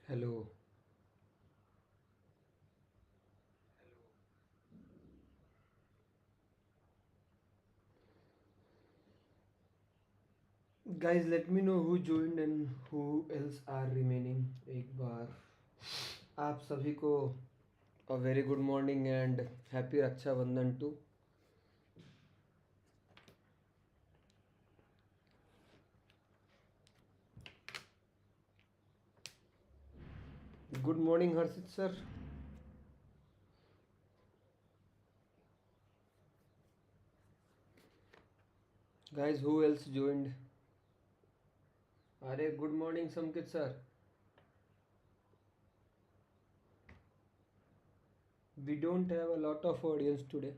Hello, guys. Let me know who joined and who else are remaining. एक बार आप सभी को a very good morning and happy रक्षा बंधन too. Good morning, Harshit sir. Guys, who else joined? अरे good morning, Samkit sir. We don't have a lot of audience today,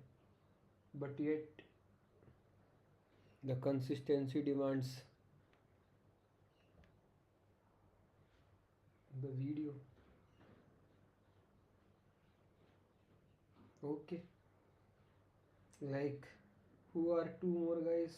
but yet the consistency demands the video. Okay, like who are two more guys?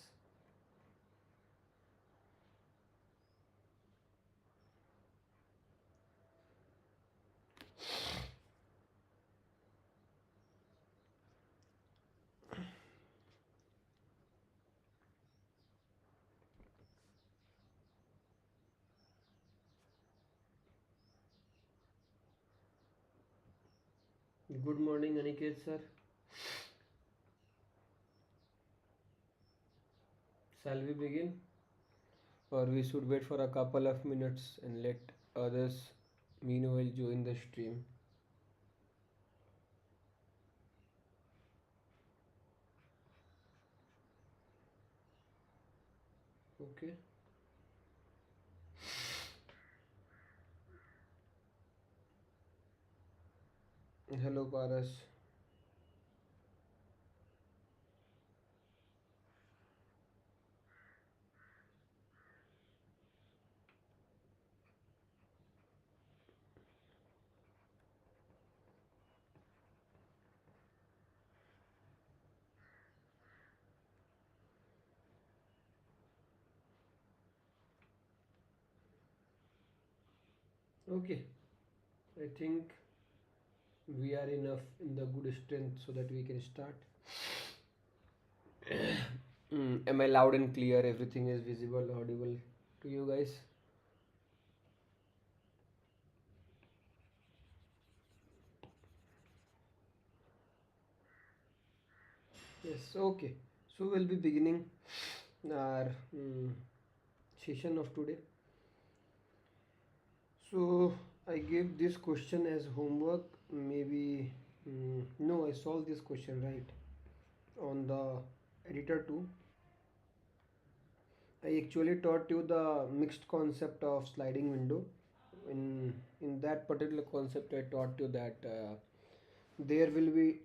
Good morning, Aniket sir. Shall we begin? Or we should wait for a couple of minutes and let others meanwhile join the stream. Okay. Hello, Paras. Okay, I think we are enough in the good strength so that we can start. Am I loud and clear? Everything is visible, audible to you guys? Yes, okay. So we'll be beginning our session of today. So I gave this question as homework. Maybe no, I solved this question right on the editor too. I actually taught you the mixed concept of sliding window. In that particular concept, I taught you that there will be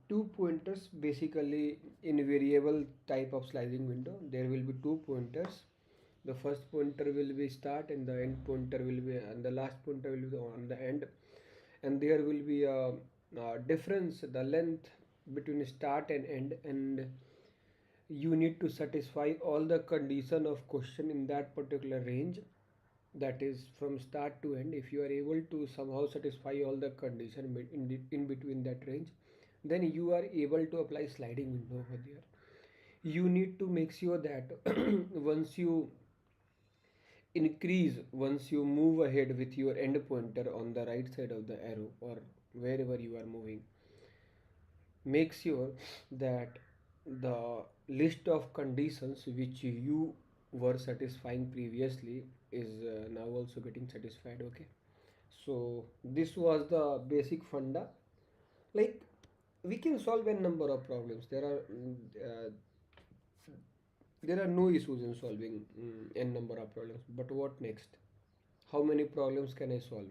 two pointers basically in variable type of sliding window. There will be two pointers. The first pointer will be start and the end pointer will be and the last pointer will be on the end, and there will be a difference the length between start and end, and you need to satisfy all the condition of question in that particular range, that is from start to end. If you are able to somehow satisfy all the condition in between that range, then you are able to apply sliding window over there. You need to make sure that once you increase, once you move ahead with your end pointer on the right side of the arrow or wherever you are moving, make sure that the list of conditions which you were satisfying previously is now also getting satisfied. Okay, so this was the basic funda. Like, we can solve a number of problems. There are no issues in solving n number of problems, but what next? How many problems can I solve?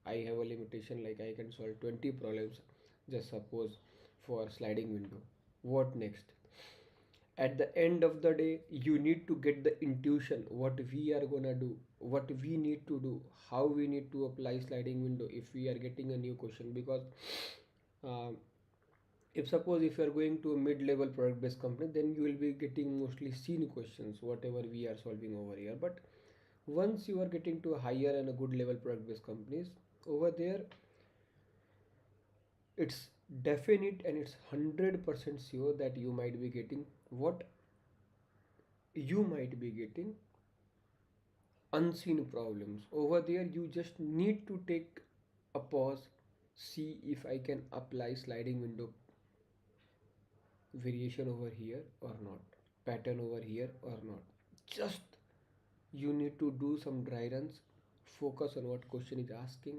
I have a limitation, like I can solve 20 problems, just suppose, for sliding window. What next? At the end of the day, you need to get the intuition what we are gonna do, what we need to do, how we need to apply sliding window if we are getting a new question. Because um, if suppose if you are going to a mid-level product based company, then you will be getting mostly seen questions whatever we are solving over here. But Once you are getting to a higher and a good level product based companies, over there it's definite and it's 100% sure that you might be getting what you might be getting unseen problems. Over there you just need to take a pause, see if I can apply sliding window variation over here or not, pattern over here or not. Just you need to do some dry runs, focus on what question is asking,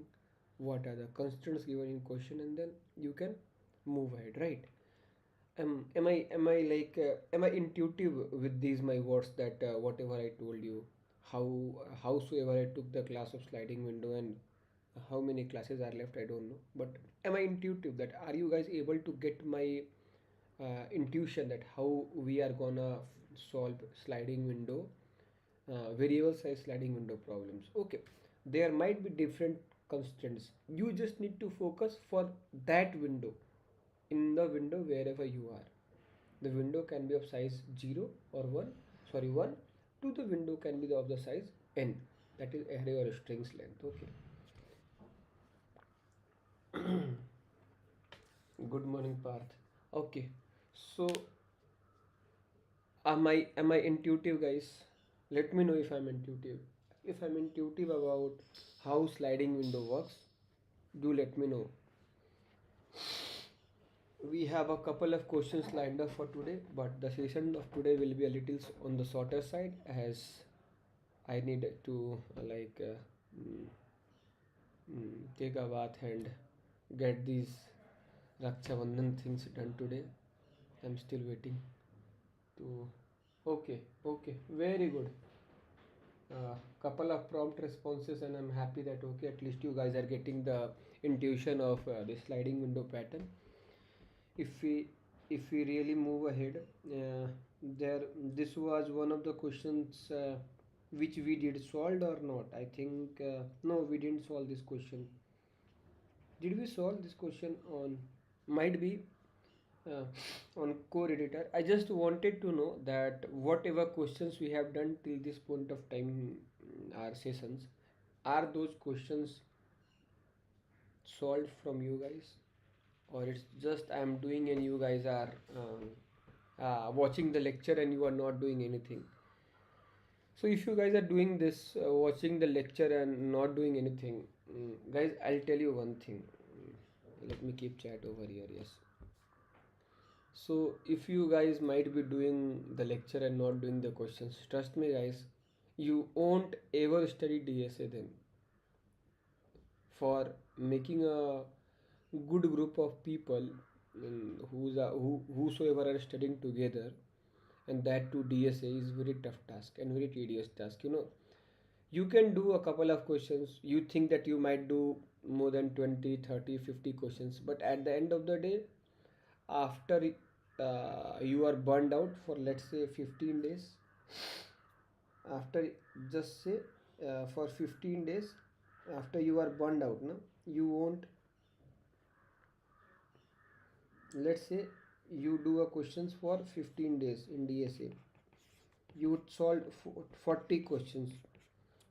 what are the constraints given in question, and then you can move ahead, right? Am I like am I intuitive with these my words that whatever I told you, how howsoever I took the class of sliding window and how many classes are left I don't know, but am I intuitive that are you guys able to get my intuition that how we are gonna solve sliding window variable size sliding window problems? Okay, there might be different constraints, you just need to focus for that window, in the window wherever you are. The window can be of size 0 or 1, sorry 1, to the window can be of the size n, that is array or strings length. Okay. Good morning, Parth. Okay, so am I intuitive, guys? Let me know if I'm intuitive. If I'm intuitive about how sliding window works, do let me know. We have a couple of questions lined up for today, but the session of today will be a little on the shorter side as I need to mm, take a bath and get these Raksha Bandhan things done today. I'm still waiting to. Okay, okay, very good. Couple of prompt responses, and I'm happy that okay, at least you guys are getting the intuition of the sliding window pattern. If we really move ahead, there this was one of the questions which we did solved or not. I think no, we didn't solve this question. Did we solve this question on, might be uh, on core editor? I just wanted to know that whatever questions we have done till this point of time in our sessions, are those questions solved from you guys, or it's just I'm doing and you guys are watching the lecture and you are not doing anything? So if you guys are doing this, watching the lecture and not doing anything, guys, I'll tell you one thing. Let me keep chat over here. Yes. So if you guys might be doing the lecture and not doing the questions, trust me, guys, you won't ever study DSA then. For making a good group of people, whosoever are studying together, and that too DSA is very tough task and very tedious task. You can do a couple of questions, you think that you might do more than 20, 30, 50 questions, but at the end of the day, after you are burned out for let's say 15 days, after just say for 15 days, after you are burned out, no, you won't, let's say you do a questions for 15 days in DSA, you solved 40 questions,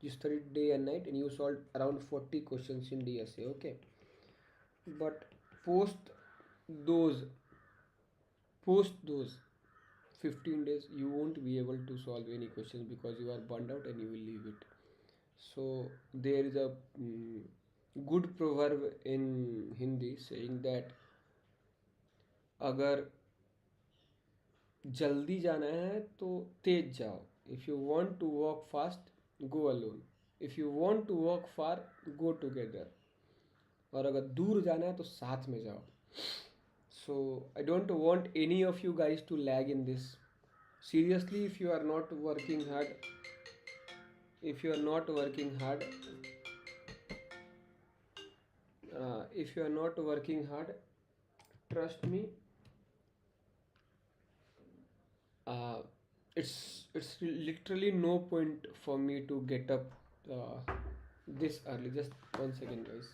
you studied day and night and you solved around 40 questions in DSA. Okay, but post those post those 15 days you won't be able to solve any questions because you are burned out and you will leave it. So there is a good proverb in Hindi saying that अगर जल्दी जाना है तो तेज जाओ, if you want to walk fast go alone, if you want to walk far go together, और अगर दूर जाना है तो साथ में जाओ. So I don't want any of you guys to lag in this. Seriously, if you are not working hard, if you are not working hard, if you are not working hard, trust me, uh, it's literally no point for me to get up this early. Just 1 second, guys.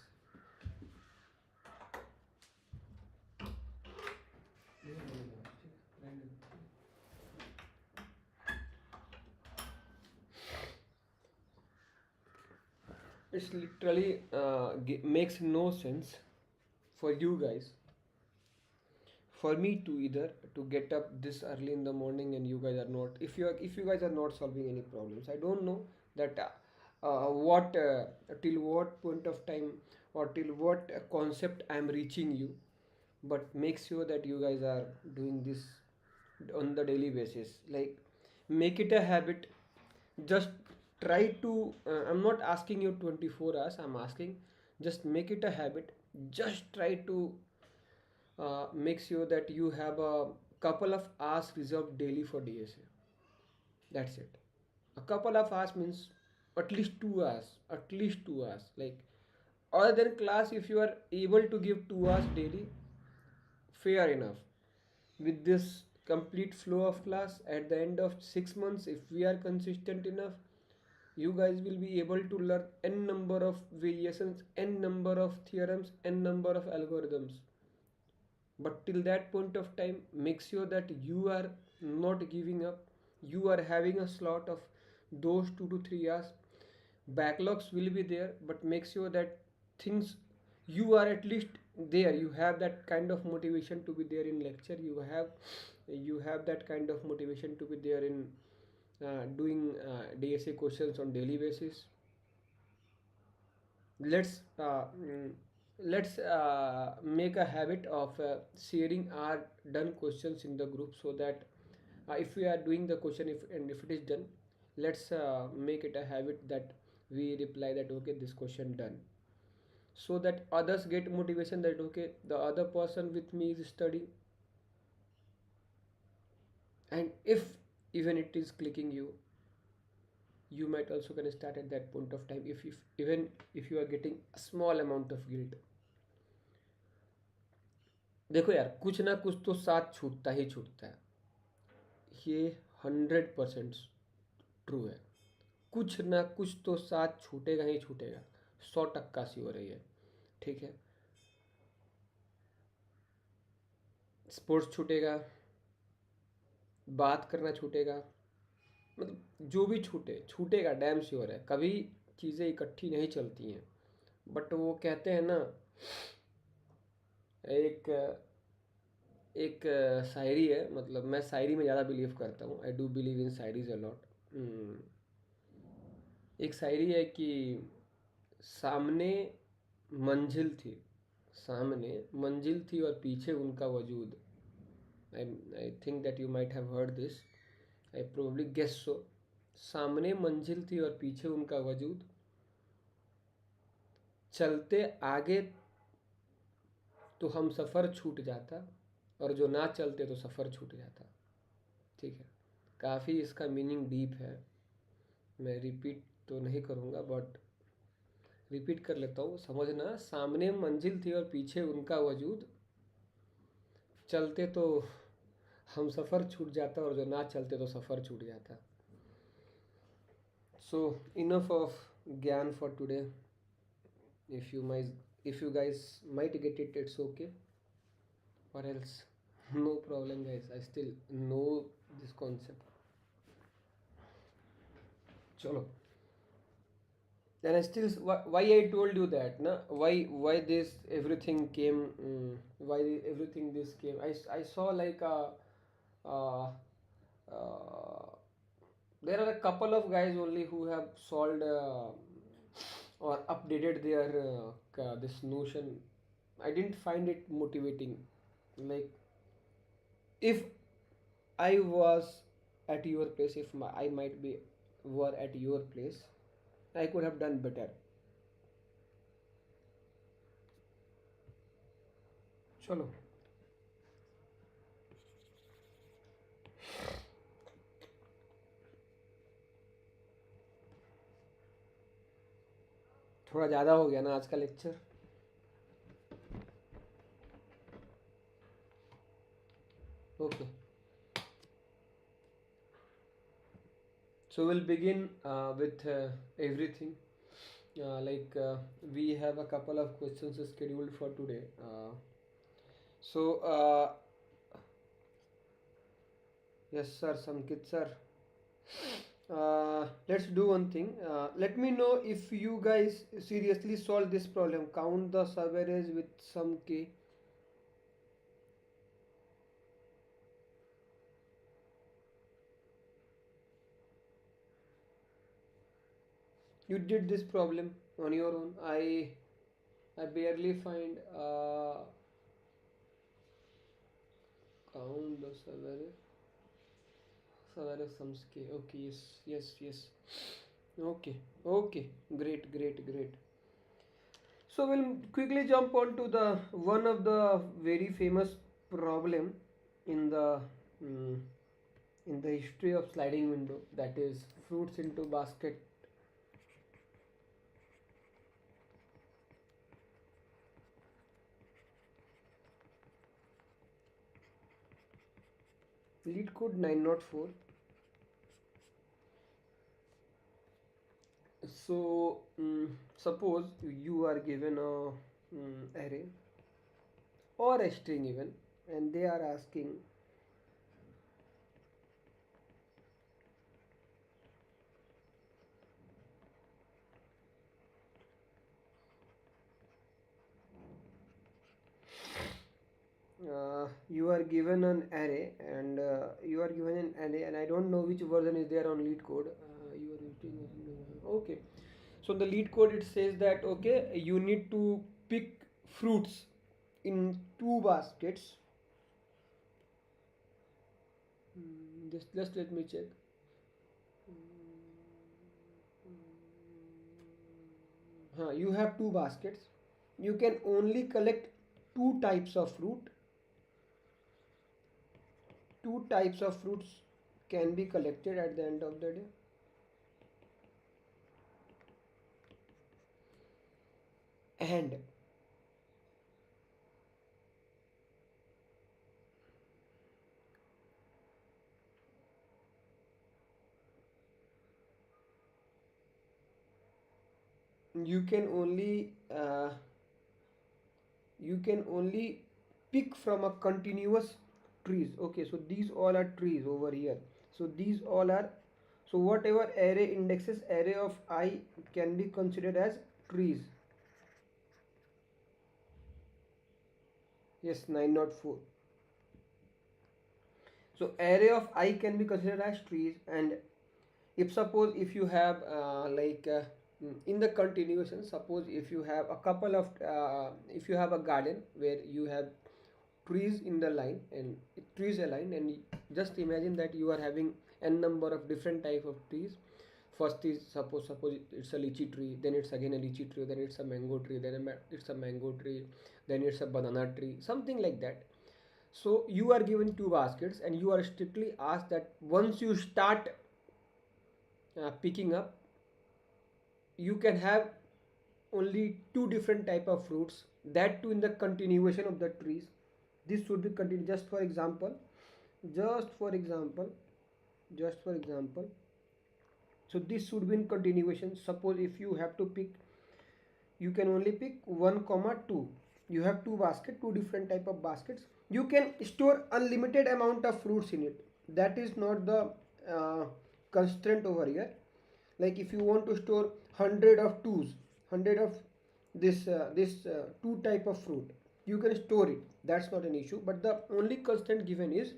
It's literally makes no sense for you guys, for me to either to get up this early in the morning and you guys are not, if you guys are not solving any problems. I don't know that what till what point of time or till what concept I'm reaching you, but make sure that you guys are doing this on the daily basis. Like, make it a habit. Just try to I'm not asking you 24 hours, I'm asking just make it a habit. Just try to make sure that you have a couple of hours reserved daily for DSA. That's it. A couple of hours means at least 2 hours. At least 2 hours. Like, other than class, if you are able to give 2 hours daily, fair enough. With this complete flow of class, at the end of 6 months, if we are consistent enough, you guys will be able to learn n number of variations, n number of theorems, n number of algorithms. But till that point of time, make sure that you are not giving up. You are having a slot of those 2 to 3 hours. Backlogs will be there, but make sure that things, you are at least there. You have that kind of motivation to be there in lecture. You have that kind of motivation to be there in doing DSA questions on daily basis. Let's uh, mm, let's make a habit of sharing our done questions in the group, so that if we are doing the question, if it is done, let's make it a habit that we reply that okay, this question done, so that others get motivation that okay, the other person with me is studying. And if even it is clicking you, you might also can start at that point of time. If even if you are getting a small amount of guilt, देखो यार, कुछ ना कुछ तो साथ छूटता ही छूटता है। ये 100% ट्रू है। कुछ ना कुछ तो साथ छूटेगा ही छूटेगा। 100% सी हो रही है। ठीक है। स्पोर्ट्स छूटेगा, बात करना छूटेगा, मतलब जो भी छूटे छूटेगा, डैम श्योर है। कभी चीज़ें इकट्ठी नहीं चलती हैं। बट वो कहते हैं ना, एक एक शायरी है, मतलब मैं शायरी में ज़्यादा बिलीव करता हूँ। आई डू बिलीव इन शायरीज अलॉट। एक शायरी है कि सामने मंजिल थी, सामने मंजिल थी और पीछे उनका वजूद। I think that you might have heard this, I probably guess so. सामने मंजिल थी और पीछे उनका वजूद, चलते आगे तो हम सफ़र छूट जाता, और जो ना चलते तो सफ़र छूट जाता। ठीक है। काफ़ी इसका मीनिंग डीप है। मैं रिपीट तो नहीं करूँगा, बट रिपीट कर लेता हूँ, समझना। सामने मंजिल थी और पीछे उनका वजूद, चलते तो हम सफ़र छूट जाता, और जो ना चलते तो सफ़र छूट जाता। सो इनफ ऑफ ज्ञान for today. if you might if you guys might get it, it's okay, or else no problem guys, I still know this concept. Chalo. And I still, why I told you that na, why this everything came, why everything this came. I saw like uh, uh, there are a couple of guys only who have solved or updated their this notion. I didn't find it motivating. Like, if I was at your place, if I might be were at your place, I could have done better. चलो, थोड़ा ज़्यादा हो गया ना आज का lecture. Okay, so we'll begin with everything. We have a couple of questions scheduled for today. So yes sir, Samkit sir. Let's do one thing. Let me know if you guys seriously solve this problem. Count the subaverage with some k. You did this problem on your own. I barely find count the subaverage sums k. Okay, yes, yes, yes. Okay, okay, great, great, great. So we'll quickly jump on to the one of the very famous problem in the mm, in the history of sliding window, that is fruits into basket. Lead code 904. So suppose you are given a array or a string even, and they are asking you are given an array, and you are given an array, and I don't know which version is there on lead code. You are using okay. So the lead code, it says that okay, you need to pick fruits in two baskets. Just let me check. You have two baskets. You can only collect two types of fruit. Two types of fruits can be collected at the end of the day. And you can only pick from a continuous trees. Okay, so these all are trees over here. So these all are, so whatever array indexes array of I can be considered as trees. Yes, 904. So array of I can be considered as trees. And if suppose if you have in the continuation, suppose if you have a couple of if you have a garden where you have trees in the line and trees aligned, and just imagine that you are having n number of different type of trees. First is, suppose it's a lychee tree, then it's again a lychee tree, then it's a mango tree, then it's a mango tree, then it's a banana tree, something like that. So you are given two baskets, and you are strictly asked that once you start picking up, you can have only two different type of fruits, that too in the continuation of the trees. This should be continued. Just for example just for example so this should be in continuation. Suppose if you have to pick, you can only pick 1 comma 2. You have two basket, two different type of baskets. You can store unlimited amount of fruits in it. That is not the uh, constraint over here. Like if you want to store 100 of twos, 100 of this two type of fruit, you can store it. That's not an issue. But the only constraint given is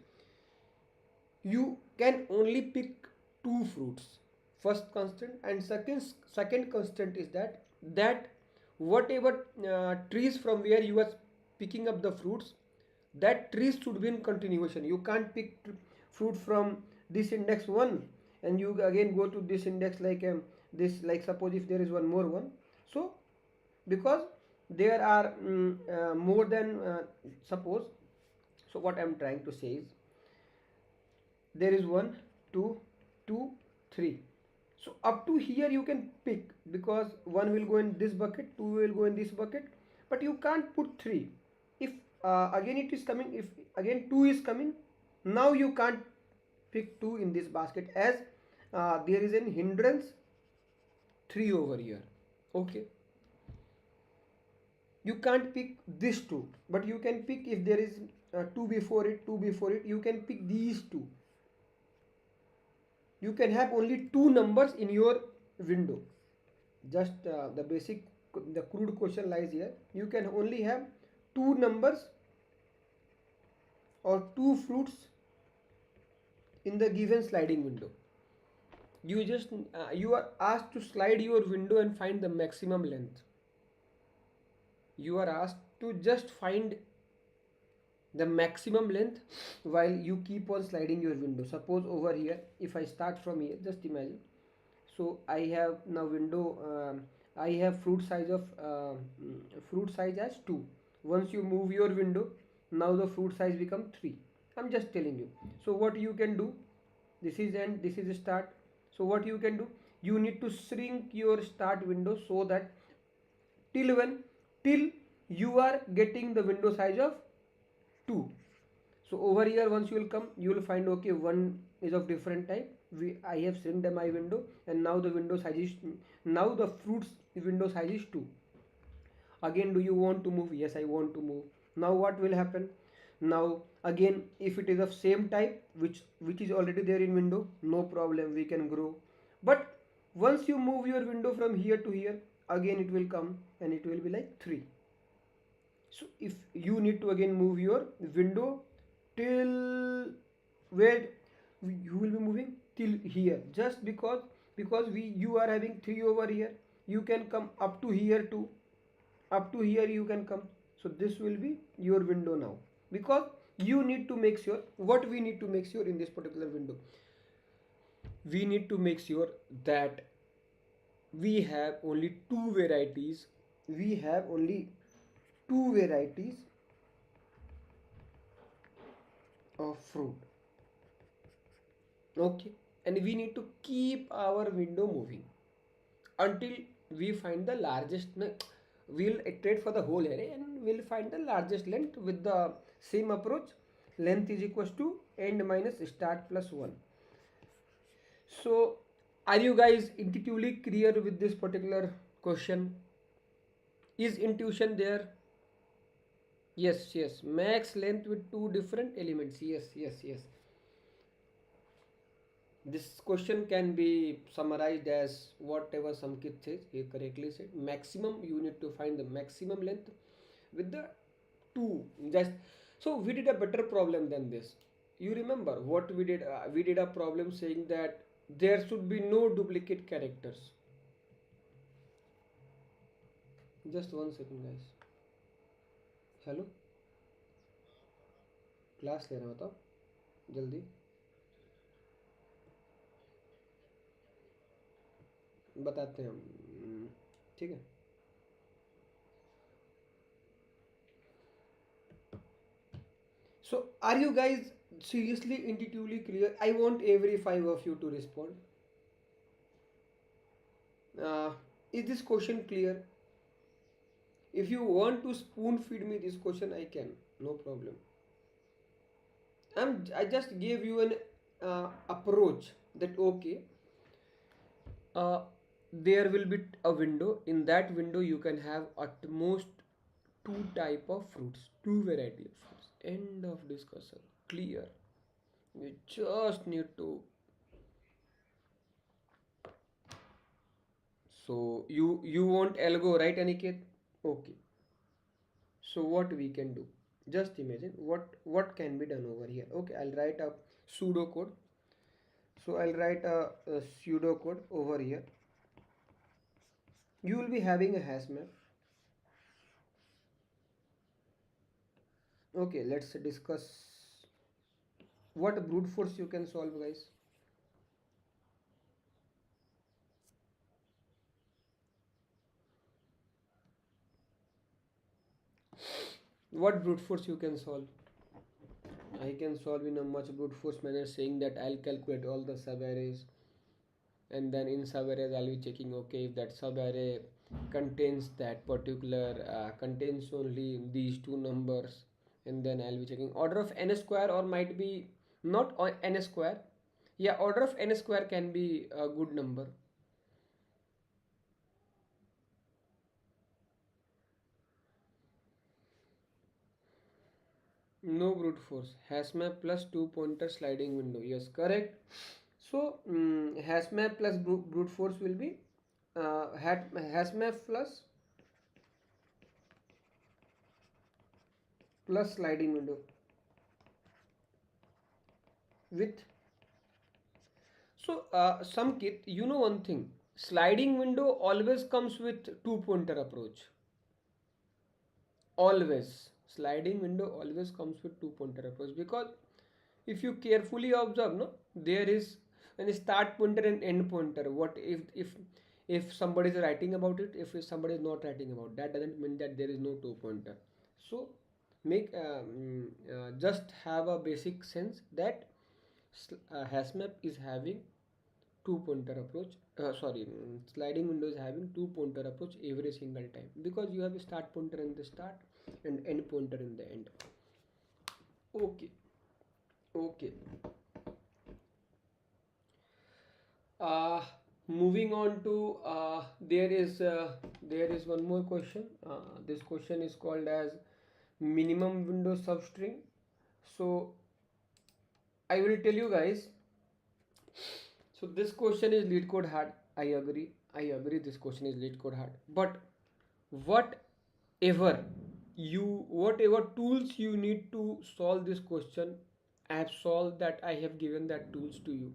you can only pick two fruits. First constant. And second constant is that whatever trees from where you are picking up the fruits, that trees should be in continuation. You can't pick fruit from this index 1 and you again go to this index like this, like suppose if there is one more one. So because there are more than suppose, so what I'm trying to say is there is one, two, two, three. So up to here you can pick, because one will go in this bucket, two will go in this bucket, but you can't put three. If again it is coming, if again two is coming, now you can't pick two in this basket, as there is an hindrance three over here. Okay, you can't pick this two, but you can pick if there is two before it, you can pick these two. you can have only two numbers in your window. Just the basic, the crude question lies here. You can only have two numbers or two fruits in the given sliding window. You are asked to slide your window and find the maximum length. You are asked to just find the maximum length while you keep on sliding your window. Suppose over here, if I start from here, just imagine. So I have now window, I have fruit size as 2. Once you move your window, now the fruit size become 3. I'm just telling you. So what you can do, this is end, this is start. So what you can do, you need to shrink your start window so that till when, till you are getting the window size of 2. So over here, once you will come, you will find, okay, one is of different type. I have shrinked my window, and now the window size is, now the fruits window size is 2. Again, do you want to move? Yes, I want to move. Now what will happen? Now again, if it is of same type, which is already there in window, no problem, we can grow. But once you move your window from here to here, again it will come and it will be like 3. So if you need to again move your window till where, you will be moving till here, just because we you are having 3 over here, you can come up to here too, up to here you can come. So this will be your window now, because you need to make sure, what we need to make sure in this particular window, we need to make sure that we have only two varieties, we have only two varieties of fruit. Okay, and we need to keep our window moving until we find the largest, we'll iterate for the whole array and we'll find the largest length with the same approach. Length is equals to end minus start plus 1. So are you guys intuitively clear with this particular question? Is intuition there? Yes, yes. Max length with two different elements. Yes, yes, yes. This question can be summarized as whatever Samkit says, he correctly said. Maximum, you need to find the maximum length with the two. Just so we did a better problem than this. You remember what we did? We did a problem saying that there should be no duplicate characters. Just 1 second, guys. Hello, class ले रहा हो तो जल्दी बताते हैं हम, ठीक है. So are you guys seriously intuitively clear? I want every 5 of you to respond. uh, is this question clear? If you want to spoon feed me this question, I can, no problem. I just gave you an approach that, okay, uh, there will be a window. In that window you can have at most two type of fruits, two variety of fruits. End of discussion. Clear. You just need to. So you want algo, right, Aniket? Okay. So what we can do? Just imagine what can be done over here. Okay, I'll write a pseudo code. So I'll write a pseudo code over here. You will be having a hash map. Okay, let's discuss what brute force you can solve, guys. What brute force you can solve? I can solve in a much brute force manner, saying that I'll calculate all the subarrays, and then in subarrays I'll be checking, okay, if that subarray contains that particular contains only these two numbers, and then I'll be checking order of n square, or might be not n square. Yeah, order of n square can be a good number. No brute force. Hash map plus two pointer sliding window. Yes, correct. So hash map plus brute force will be hash map plus sliding window with. So some kit, you know one thing, sliding window always comes with two pointer approach. Always. Sliding window always comes with two pointer approach, because if you carefully observe, no, there is an start pointer and end pointer. What if somebody is writing about it, if somebody is not writing about, that doesn't mean that there is no two pointer. So make just have a basic sense that hash map is having two pointer approach, sorry, sliding window is having two pointer approach every single time, because you have a start pointer in the start and end pointer in the end. Okay. Okay. uh, Moving on to there is one more question. This question is called as minimum window substring. So I will tell you guys. So this question is lead code hard. I agree. I agree. This question is lead code hard. But whatever whatever tools you need to solve this question, I have solved that. I have given that tools to you.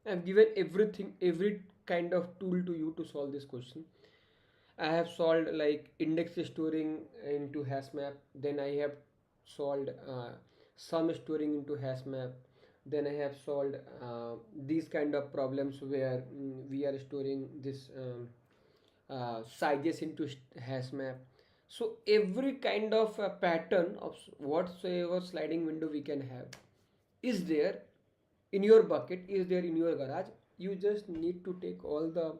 I've given everything, every kind of tool to you to solve this question. I have solved like index storing into hash map. Then I have solved sum storing into hash map. Then I have solved these kind of problems where we are storing this sizes into hash map. So every kind of pattern of whatsoever sliding window we can have is there in your bucket, is there in your garage. You just need to take all the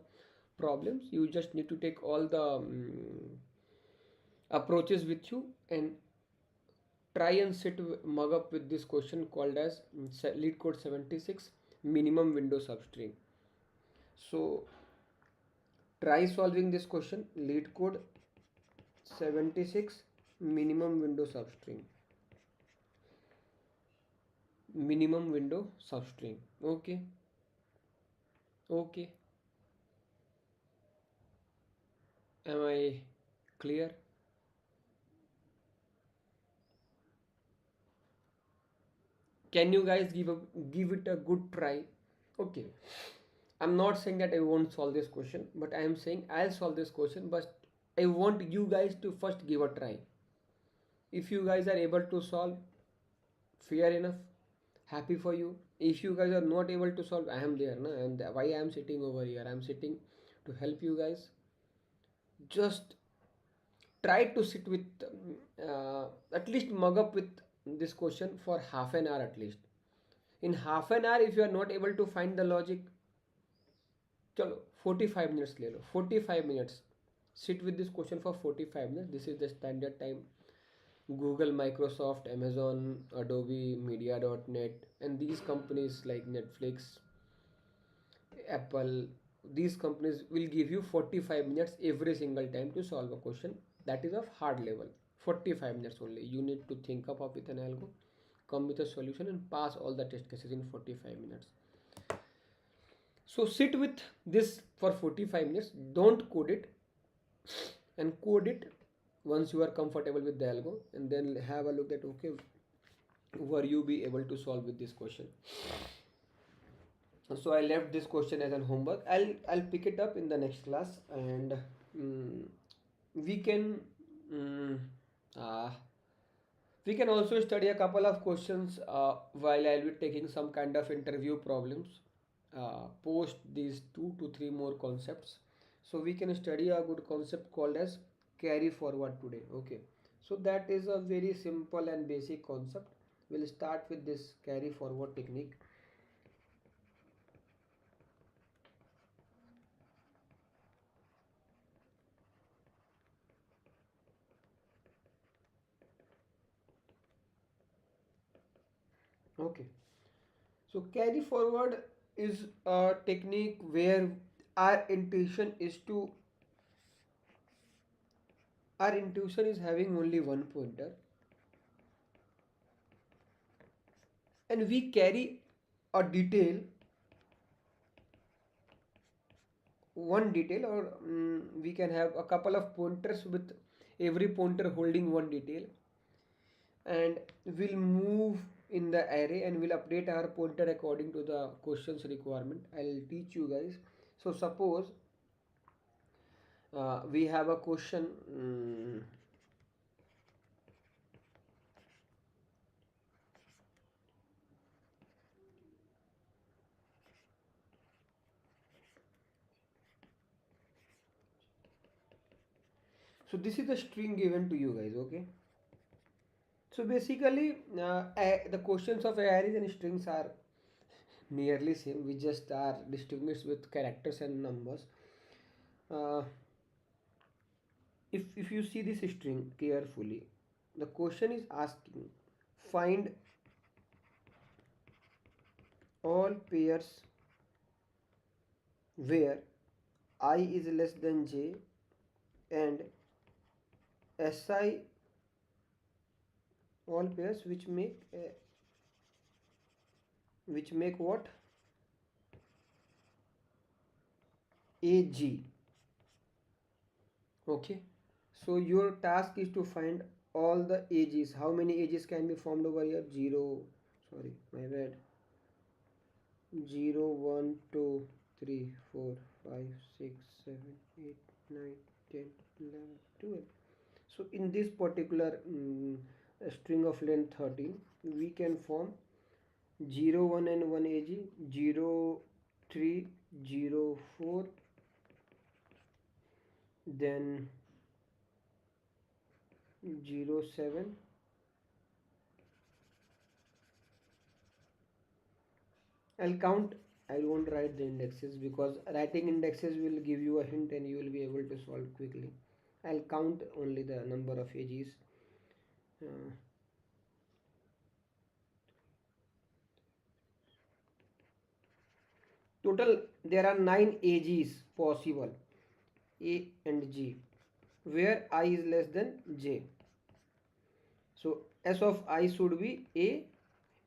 problems, you just need to take all the approaches with you, and try and mug up with this question called as lead code 76 minimum window substring. So try solving this question, lead code 76 minimum window substring, minimum window substring. Okay. Okay. Am I clear? Can you guys give it a good try? Okay. I'm not saying that I won't solve this question, but I am saying I'll solve this question, but I want you guys to first give a try. If you guys are able to solve, fair enough, happy for you. If you guys are not able to solve, I am there, na? And why I am sitting over here? I am sitting to help you guys. Just try to sit with at least mug up with this question for half an hour at least. In half an hour, if you are not able to find the logic, चलो 45 minutes ले लो, 45 minutes sit with this question for 45 minutes. This is the standard time. Google, Microsoft, Amazon, Adobe, Media.net, and these companies like Netflix, Apple, these companies will give you 45 minutes every single time to solve a question that is of hard level. 45 minutes only. You need to think up with an algo, come with a solution, and pass all the test cases in 45 minutes. So sit with this for 45 minutes. Don't code it, and code it once you are comfortable with the algo, and then have a look at, okay, were you be able to solve with this question. So I left this question as an homework. I'll pick it up in the next class, and mm, we can mm, uh, we can also study a couple of questions while I'll be taking some kind of interview problems. Post these 2 to 3 more concepts. So we can study a good concept called as carry forward today. Okay. So that is a very simple and basic concept. We'll start with this carry forward technique. Okay. So carry forward is a technique where our intuition is to our intuition is having only one pointer, and we carry a detail one detail, or we can have a couple of pointers with every pointer holding one detail, and we'll move in the array and we'll update our pointer according to the question's requirement. I'll teach you guys. So suppose we have a question. So this is the string given to you guys, okay? So basically, the questions of arrays and strings are nearly same. We just are distinguished with characters and numbers. Uh, if you see this string carefully, the question is asking find all pairs where I is less than j and si, all pairs which make what, ag. Okay, so your task is to find all the ages. How many ages can be formed over here? 0, sorry, my bad. 0, 1, 2, 3, 4, 5, 6, 7, 8, 9, 10, 11, 12. So in this particular string of length 13, we can form 0, 1 and 1 ag, 0, 3, 0, 4, then 0, 7. I'll count. I won't write the indexes because writing indexes will give you a hint and you will be able to solve quickly. I'll count only the number of ages. Uh, Total there are 9 ages possible, A and G, where I is less than J. So S of I should be A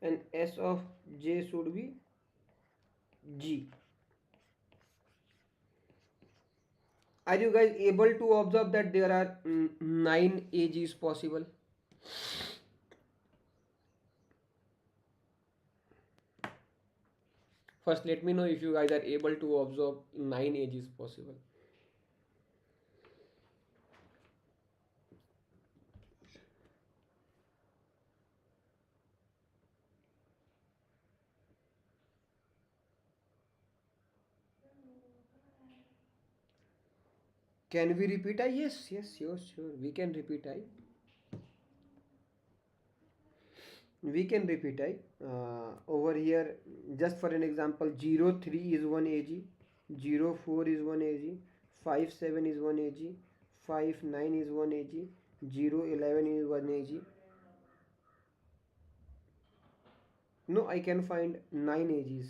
and S of J should be G. Are you guys able to observe that there are 9 ages possible? First, let me know if you guys are able to observe 9 ages possible. Can we repeat I? Yes, yes, sure, sure. We can repeat I. We can repeat I. Over here, just for an example, 03 is 1 AG, 04 is 1 AG, 57 is 1 AG, 59 is 1 AG, 011 is 1 AG. No, I can find 9 AGs.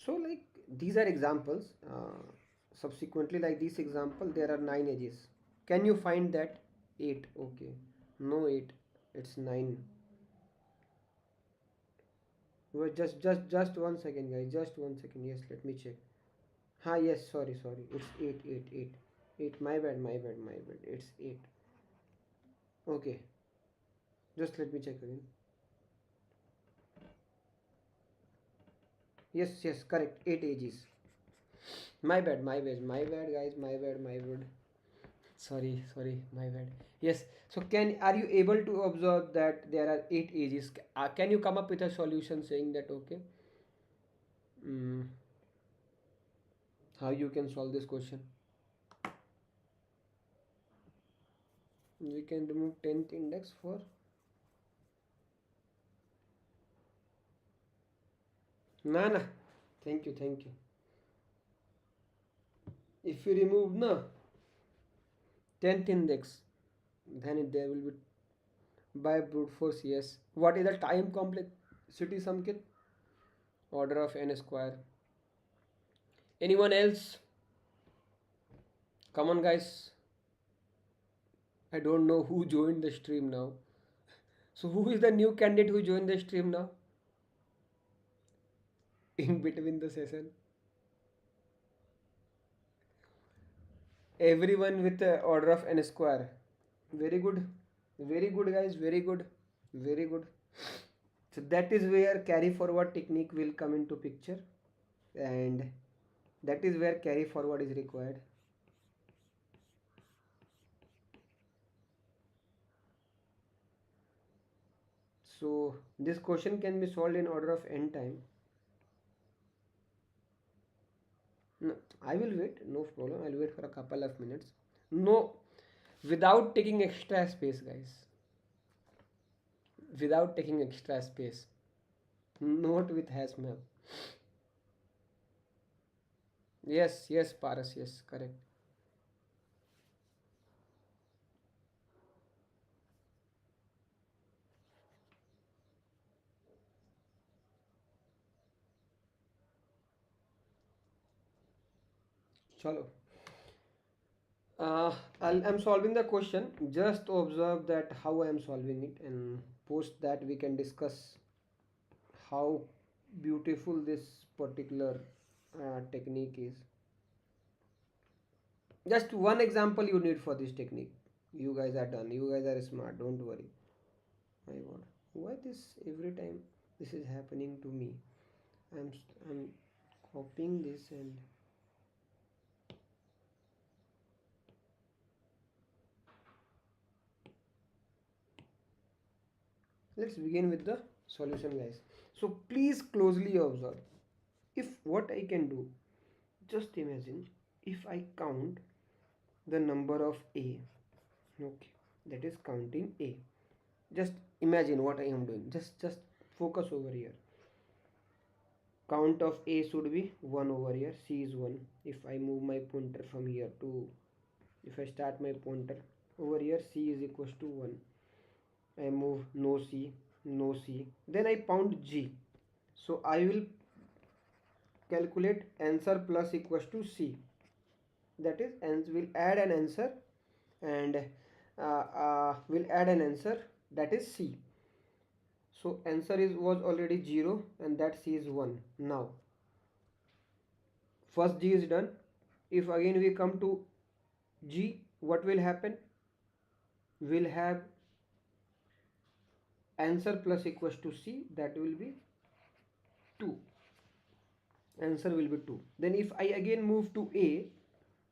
So like these are examples. Subsequently, like this example, there are 9 edges. Can you find that? 8. Okay, no 8, it's 9. Wait, just 1 second, guys, just 1 second. Yes, let me check. Yes, sorry, it's 8, 8, 8, 8. My bad, it's 8. Okay, just let me check again. Yes, correct, 8 edges. My bad, guys, my bad. Sorry, my bad. Yes, so are you able to observe that there are 8 ages? Can you come up with a solution saying that? Okay, mm, how you can solve this question? We can remove 10th index for, nah, thank you. If you remove 10th index, then there will be by brute force. Yes, what is the time complexity, Samkit? Order of n square. Anyone else? Come on, guys. I don't know who joined the stream now. So who is the new candidate who joined the stream now? in between the session. Everyone with the order of n square. Very good. Very good, guys. Very good. Very good. So that is where carry forward technique will come into picture, and that is where carry forward is required. So this question can be solved in order of n time. No, I will wait. No problem. I'll wait for a couple of minutes. No, without taking extra space, guys. Without taking extra space. Not with hash map. Yes, yes, Paras. Yes, correct. Chalo. I'm solving the question. Just observe that how I am solving it, and post that we can discuss how beautiful this particular technique is. Just one example you need for this technique. You guys are done. You guys are smart. Don't worry. My God, why this every time this is happening to me? I'm copying this and let's begin with the solution, guys. So please closely observe. If what I can do, just imagine if I count the number of a. Okay, that is counting a. Just imagine what I am doing. Just focus over here. Count of a should be 1 over here. C is 1. If I move my pointer from here to, if I start my pointer over here, C is equals to 1. I move no C, no C. Then I pound G. So I will calculate answer plus equals to C. That is, and will add an answer, and will add an answer, that is C. So answer is was already 0 and that C is 1. Now first G is done. If again we come to G, what will happen? We'll have answer plus equals to C, that will be 2. Answer will be 2. Then if I again move to A,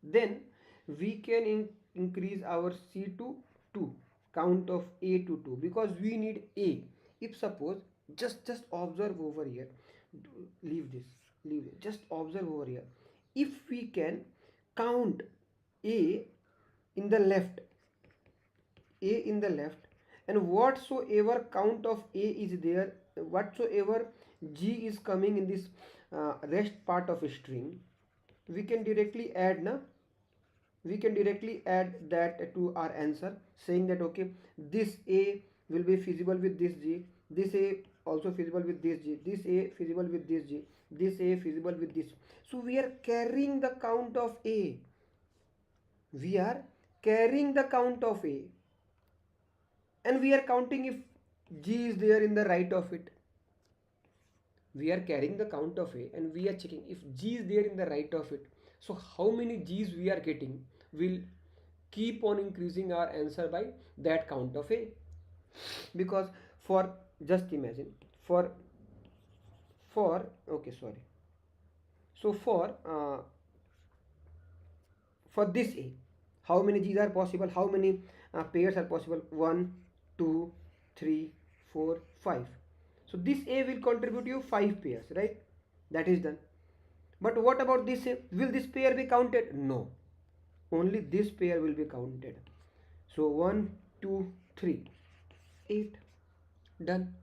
then we can increase our C to 2, count of A to 2, because we need A. If suppose, just observe over here, leave this, leave it, just observe over here. If we can count A in the left, A in the left, and whatsoever count of A is there, whatsoever G is coming in this rest part of a string, we can directly add na, we can directly add that to our answer, saying that okay, this A will be feasible with this G, this A also feasible with this G, this A feasible with this G, this A feasible with this. So we are carrying the count of A, we are carrying the count of A, and we are counting if G is there in the right of it. We are carrying the count of A and we are checking if G is there in the right of it. So how many G's we are getting will keep on increasing our answer by that count of A. Because for, just imagine, for okay, sorry, so for this A, how many G's are possible, how many pairs are possible? 1, 2, 3, 4, 5. So this A will contribute you 5 pairs, right? That is done. But what about this A? Will this pair be counted? No, only this pair will be counted. So 1, 2, 3, 8, done.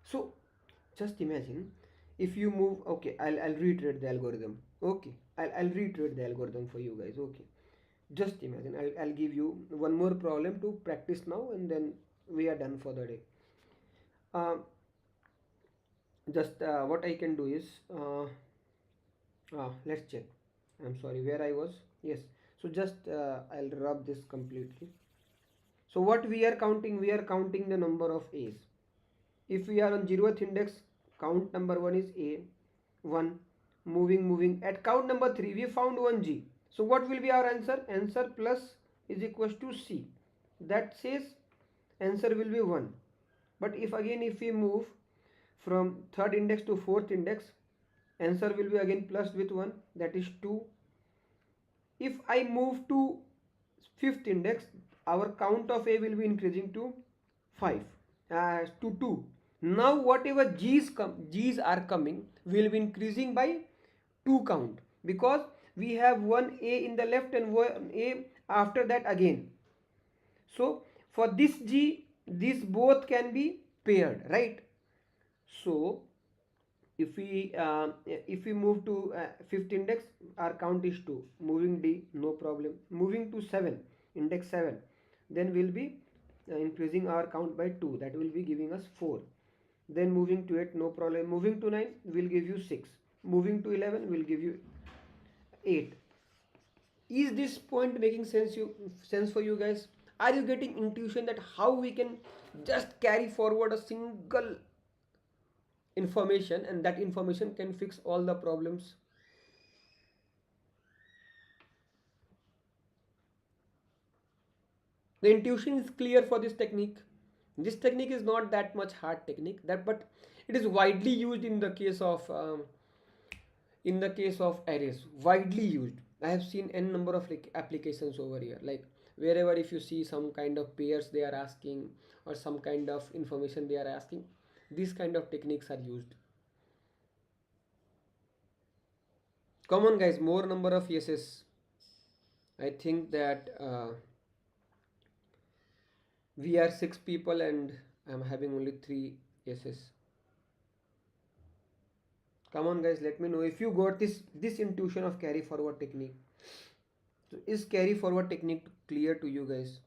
So just imagine if you move, okay, I'll reiterate the algorithm. Okay, I'll reiterate the algorithm for you guys. Okay, just imagine, I'll give you one more problem to practice now, and then we are done for the day. Just what I can do is, let's check. I'm sorry, where I was. Yes, so just I'll rub this completely. So what we are counting? We are counting the number of A's. If we are on 0th index, count number 1 is A. 1. Moving. At count number 3, we found 1g. So what will be our answer? Answer plus is equals to c. That says answer will be 1. But if we move from third index to fourth index, answer will be again plus with 1, that is 2. If I move to fifth index, our count of a will be increasing to 5, to 2. Now whatever g's are coming will be increasing by 2 count, because we have one a in the left and one a after that again. So for this g, these both can be paired, right? So if we move to fifth index, our count is 2. Moving d, no problem. Moving to 7, index 7, then we'll be increasing our count by 2, that will be giving us 4. Then moving to 8, no problem. Moving to 9 will give you 6. Moving to 11 will give you 8. Is this point making sense for you guys? Are you getting intuition that how we can just carry forward a single information, and that information can fix all the problems? The intuition is clear for this technique. This technique is not that much hard technique, that but it is widely used in the case of arrays. Widely used. I have seen n number of applications over here, like wherever if you see some kind of pairs they are asking, or some kind of information they are asking, these kind of techniques are used. Come on guys, more number of yeses. I think that we are 6 people and I'm having only 3 yeses. Come on guys, let me know if you got this intuition of carry forward technique. So is carry forward technique clear to you guys?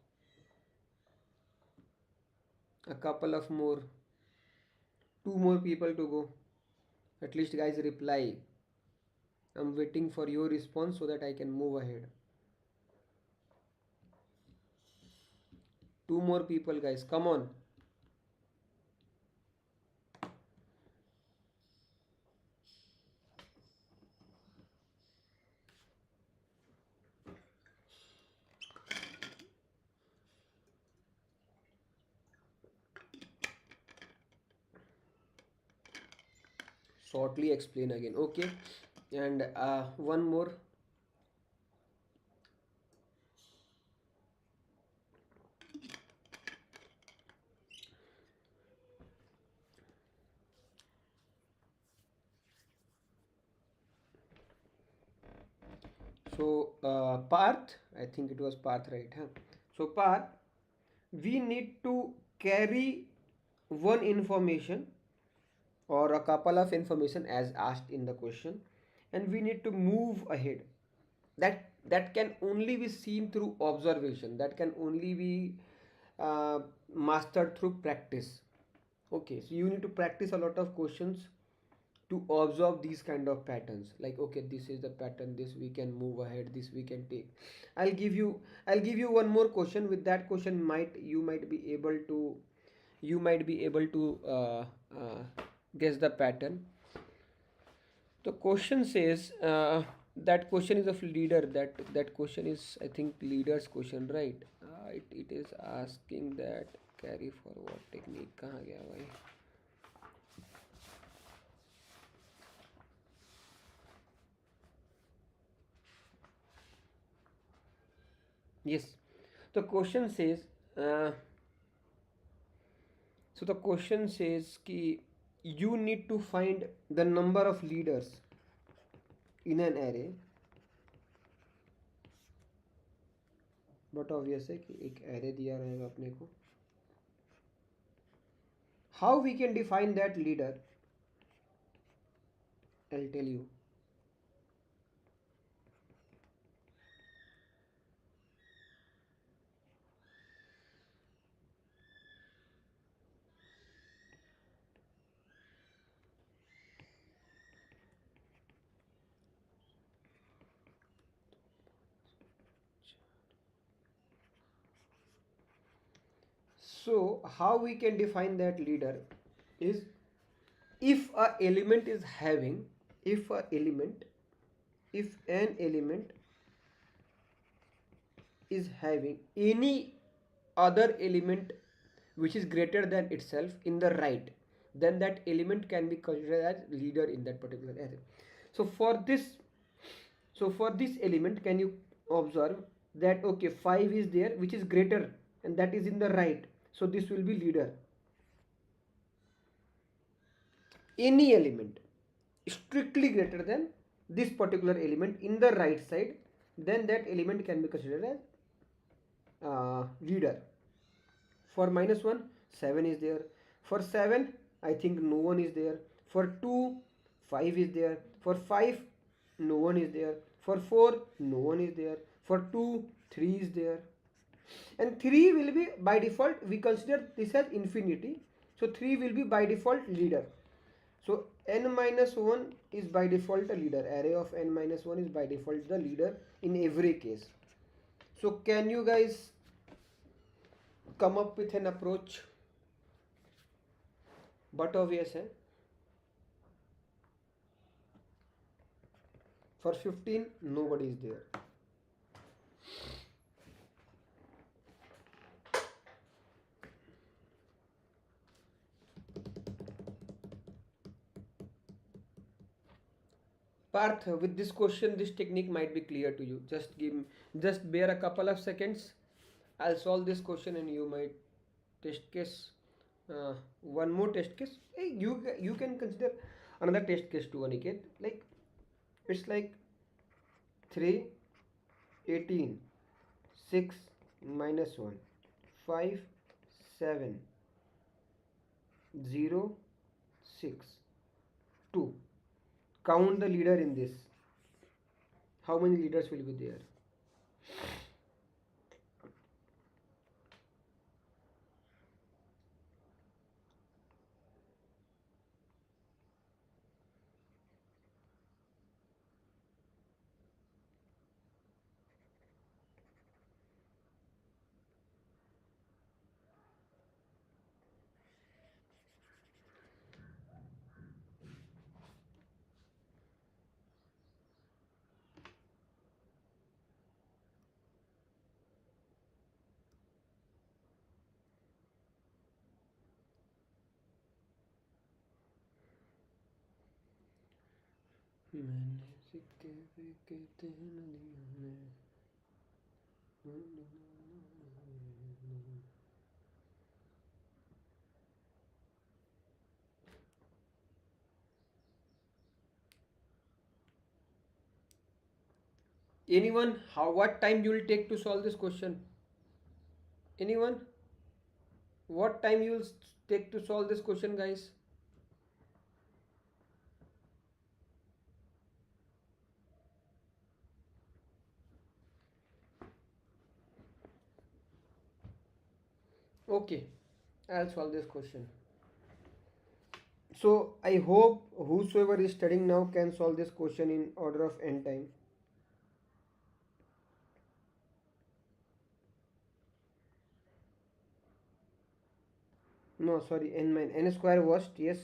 A couple of more, 2 more people to go. At least guys reply. I'm waiting for your response so that I can move ahead. 2 more people guys, come on. Shortly explain again, okay? And one more. So Parth, I think it was Parth, right? Huh? So Parth, we need to carry one information or a couple of information as asked in the question, and we need to move ahead. That can only be seen through observation, that can only be uh, mastered through practice. Okay, so you need to practice a lot of questions to observe these kind of patterns, like okay, this is the pattern, this we can move ahead, this we can take. I'll give you one more question. With that question, you might be able to guess the pattern. The question says that question is of leader, that question is, I think, leader's question, right? It is asking that carry forward technique kahan gaya bhai. Yes, the question says uh, so the question says ki you need to find the number of leaders in an array, but obvious है कि एक array दिया रहेगा अपने को. How we can define that leader, I tell you. So how we can define that leader is, if a element is having if a element if an element is having any other element which is greater than itself in the right, then that element can be considered as leader in that particular array. So for this element, can you observe that okay, 5 is there which is greater and that is in the right, so this will be leader. Any element strictly greater than this particular element in the right side, then that element can be considered as leader. For minus 1, 7 is there. For 7, I think no one is there. For 2, 5 is there. For 5, no one is there. For 4, no one is there. For 2, 3 is there. And 3 will be by default, we consider this as infinity. So 3 will be by default leader. So n minus 1 is by default a leader. Array of n minus 1 is by default the leader in every case. So can you guys come up with an approach? But obvious है. For 15, nobody is there. Parth, with this question, this technique might be clear to you. Just bear a couple of seconds. I'll solve this question and you might test case. One more test case. Hey, you can consider another test case too, Aniket. Like it's like 3, 18, 6 minus 1, 5, 7, 0, 6, 2. Count the leader in this. How many leaders will be there? Anyone? What time you will take to solve this question? Anyone? What time you will take to solve this question, guys? Okay, I'll solve this question. So I hope whosoever is studying now can solve this question in order of n time. No, sorry, n square worst, yes.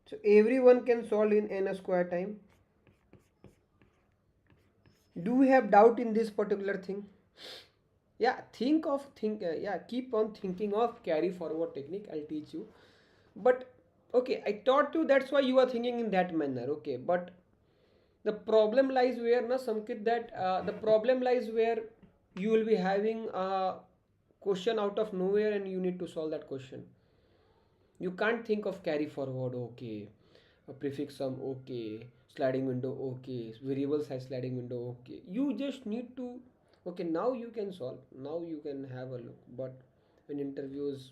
So everyone can solve in n square time. Do we have doubt in this particular thing? Yeah, keep on thinking of carry forward technique. I'll teach you. But okay, I taught you, that's why you are thinking in that manner. Okay, but the problem lies where, na Samkit, that the problem lies where you will be having a question out of nowhere and you need to solve that question. You can't think of carry forward, okay, a prefix sum, okay, sliding window, okay, variables has sliding window, okay. You just need to, okay, now you can solve, now you can have a look. But in interviews,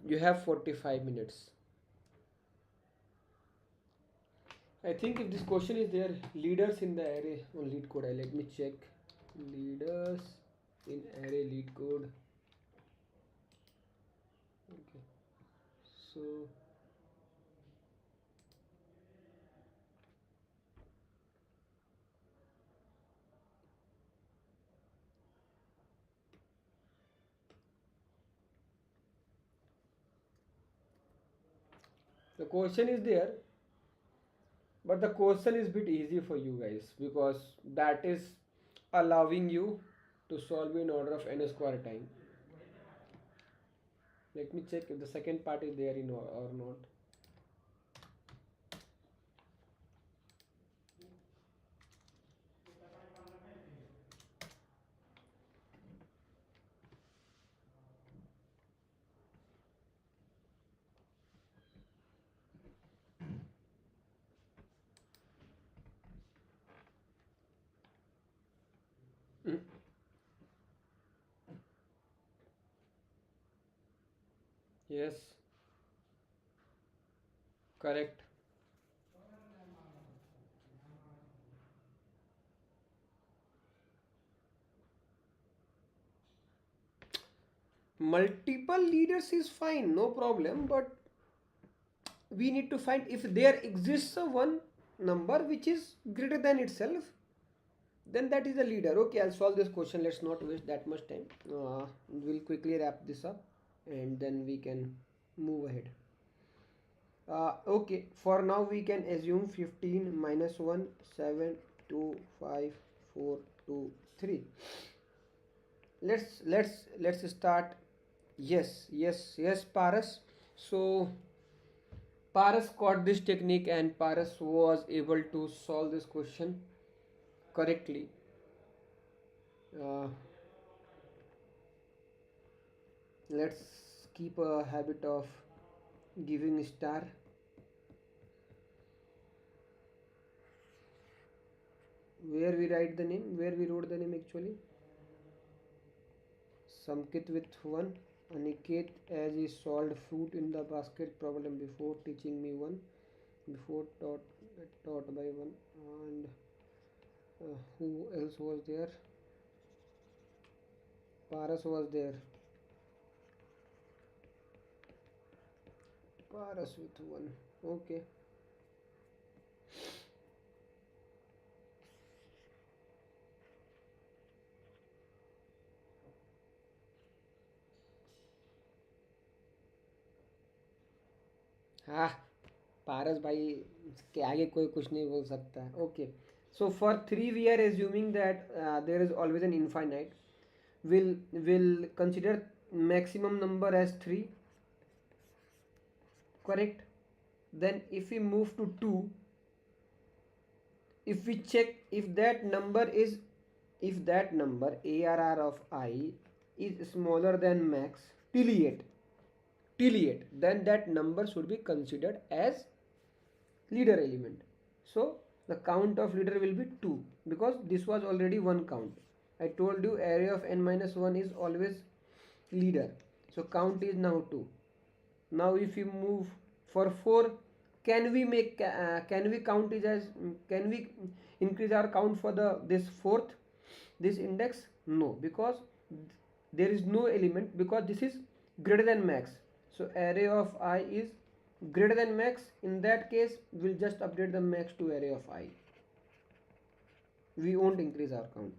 you have 45 minutes. I think if this question is there, leaders in the array on lead code, let me check. Leaders in array lead code. Okay, so the question is there, but the question is bit easy for you guys because that is allowing you to solve in order of n square time. Let me check if the second part is there in or not. Mm, yes, correct. Multiple leaders is fine, no problem, but we need to find if there exists a one number which is greater than itself, then that is a leader. Okay, I'll solve this question. Let's not waste that much time. We'll quickly wrap this up and then we can move ahead. Okay, for now we can assume 15 minus 1, 7, 2, 5, 4, 2, 3. Let's start. Yes, yes, yes, Paras. So Paras caught this technique and Paras was able to solve this question correctly. Uh, let's keep a habit of giving star. Where we write the name, where we wrote the name actually. Samkit with 1. Aniket as he solved fruit in the basket problem before teaching me 1. Before taught by 1. And who else was there? Paras was there. Paras with 1. Okay. हाँ, पारस भाई के आगे कोई कुछ नहीं बोल सकता है. Okay, so for 3 we are assuming that there is always an infinite. Will consider maximum number as 3, correct? Then if we move to 2, if we check if that number ARR of I is smaller than max till 8, then that number should be considered as leader element. So the count of leader will be 2 because this was already one count. I told you array of n minus 1 is always leader, so count is now 2. Now if we move for 4, can we count it as can we increase our count for the this fourth, this index? No, because there is no element, because this is greater than max. So array of I is greater than max. In that case we'll just update the max to array of I. We won't increase our count.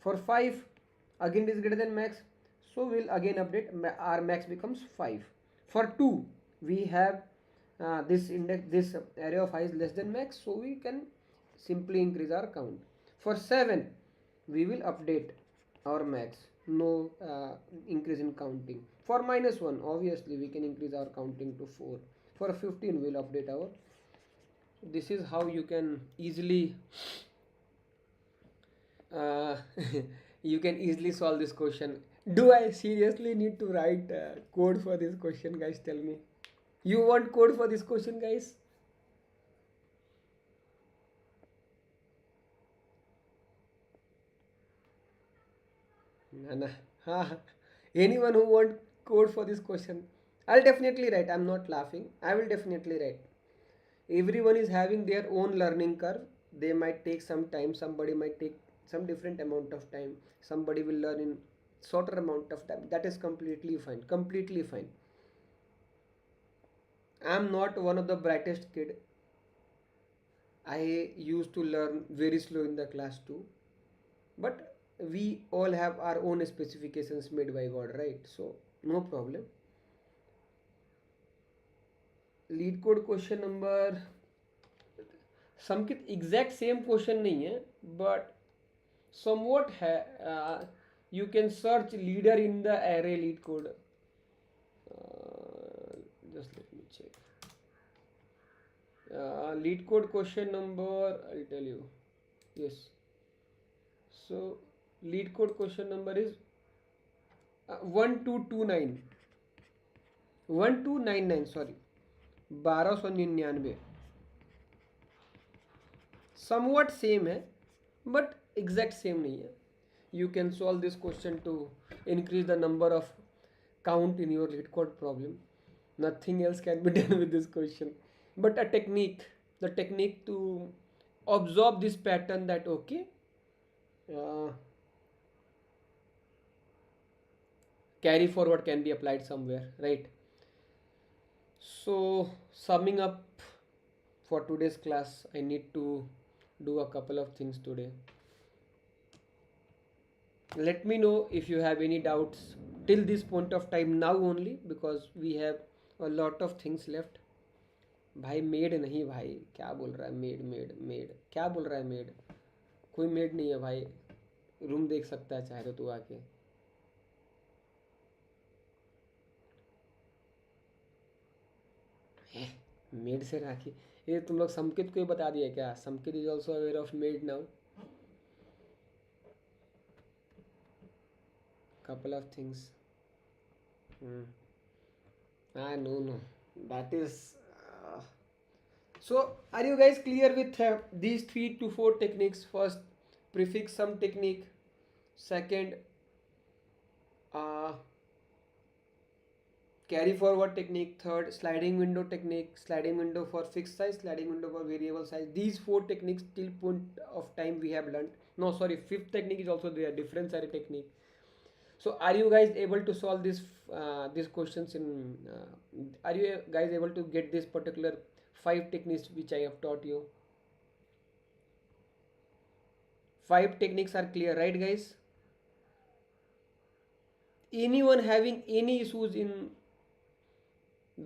For 5, again it is greater than max, so we'll again update, our max becomes 5. For 2 we have this index, this array of I is less than max, so we can simply increase our count. For 7 we will update our max, no increase in counting. For minus 1 obviously we can increase our counting to 4. For 15 we'll update our. This is how you can easily uh, you can easily solve this question. Do I seriously need to write code for this question, guys? Tell me. You want code for this question, guys? Nah, nah. Anyone who want code for this question, I'll definitely write. I'm not laughing. I will definitely write. Everyone is having their own learning curve. They might take some time. Somebody might take some different amount of time. Somebody will learn in shorter amount of time. That is completely fine. Completely fine. I'm not one of the brightest kid. I used to learn very slow in the class too. But we all have our own specifications made by God, right? So no problem. Lead code question number Samkit exact same question नहीं है, but somewhat you can search leader in the array lead code. Just let me check. Lead code question number, I'll tell you. Yes. So lead code question number is 1229, 1299, sorry, 1299. Somewhat same है, but exact same नहीं है. You can solve this question to increase the number of count in your lead code problem. Nothing else can be done with this question, but a technique, the technique to absorb this pattern, that okay, uh, carry forward can be applied somewhere, right? So summing up for today's class, I need to do a couple of things today. Let me know if you have any doubts till this point of time, now only, because we have a lot of things left. भाई made नहीं, भाई क्या बोल रहा है, made made made क्या बोल रहा है, मेड कोई मेड नहीं है भाई. रूम देख सकता है चाहे तो तू आके. मेड से राखी, ये तुम लोग समकित को ही बता दिया क्या? Samkit is also aware of made now. Couple of things. No, no, that is so are you guys clear with these 3 to 4 techniques? First, prefix sum technique. Second, uh, carry forward technique. Third, sliding window technique. Sliding window for fixed size, sliding window for variable size. These 4 techniques till point of time we have learned. No, sorry, fifth technique is also there, difference array technique. So are you guys able to solve this these questions in are you guys able to get this particular 5 techniques which I have taught you? 5 techniques are clear, right guys? Anyone having any issues in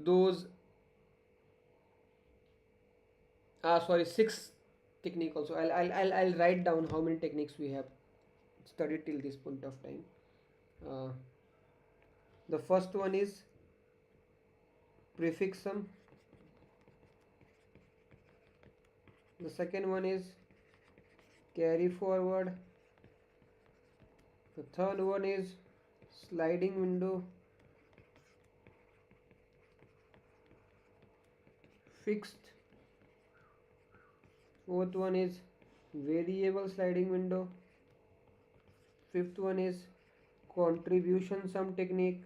those sorry, 6 technique also. I'll write down how many techniques we have studied till this point of time. The first one is prefix sum. The second one is carry forward. The third one is sliding window. Fixed. Fourth one is variable sliding window. Fifth one is contribution sum technique.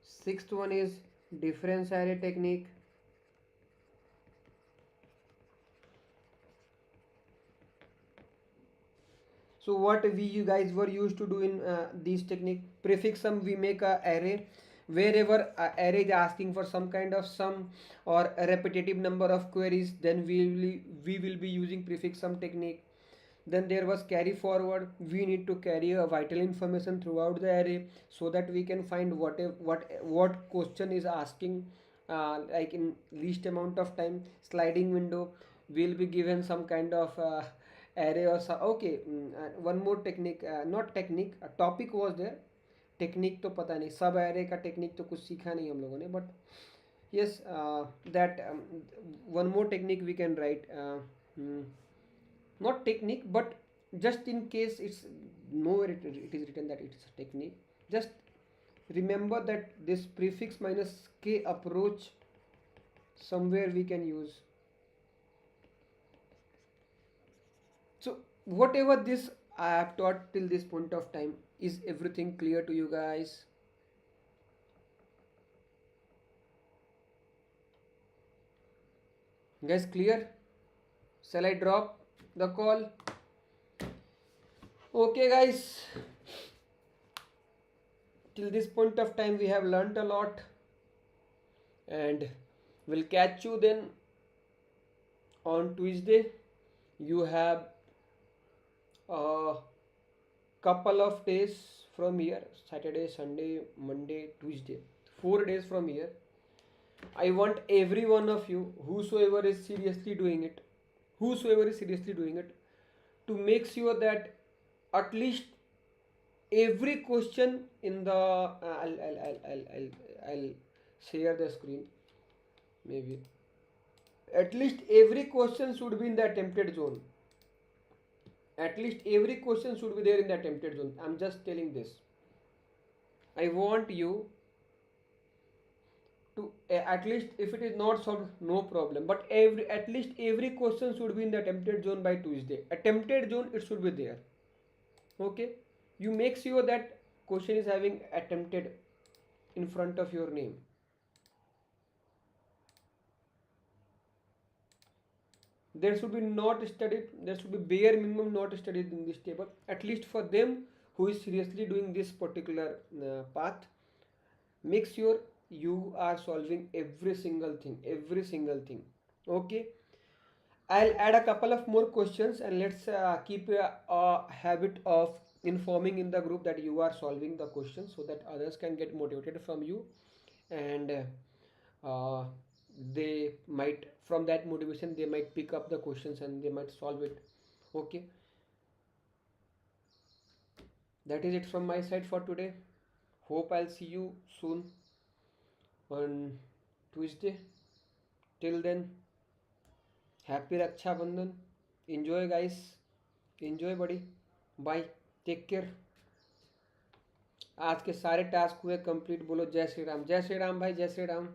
Sixth one is difference array technique. So what we you guys were used to do in these technique, prefix sum, we make a array. Wherever array is asking for some kind of sum or a repetitive number of queries, then we will be using prefix sum technique. Then there was carry forward. We need to carry a vital information throughout the array so that we can find what question is asking like in least amount of time. Sliding window, will be given some kind of array or so. Okay, one more technique, not technique, a topic was there. Technique तो पता नहीं, सब array का technique तो कुछ सीखा नहीं हम लोगों ने, but yes that one more technique we can write, not technique, but just in case it's nowhere it is written that it's a technique, just remember that this prefix minus k approach somewhere we can use. So whatever this I have taught till this point of time, is everything clear to you guys? Guys, clear? Shall I drop the call? Okay guys, till this point of time we have learnt a lot, and we'll catch you then on Tuesday. You have a couple of days from here, Saturday, Sunday, Monday, Tuesday, 4 days from here. I want every one of you, whosoever is seriously doing it, to make sure that at least every question in the I'll share the screen. Maybe at least every question should be in the attempted zone. At least every question should be there in the attempted zone. I'm just telling this. I want you to at least, if it is not solved, no problem, but every at least every question should be in the attempted zone by Tuesday. Attempted zone, it should be there. Okay, you make sure that question is having attempted in front of your name. There should be not studied, there should be bare minimum not studied in this table, at least for them who is seriously doing this particular path. Make sure you are solving every single thing. Okay, I'll add a couple of more questions, and let's keep a habit of informing in the group that you are solving the questions, so that others can get motivated from you, and uh, they might, from that motivation, they might pick up the questions and they might solve it. Okay, that is it from my side for today. Hope I'll see you soon on Tuesday. Till then, happy Raksha Bandhan. Enjoy, guys. Enjoy, buddy. Bye. Take care. आज के सारे task हुए complete, बोलो जय श्री राम, जय श्री राम भाई, जय श्री राम।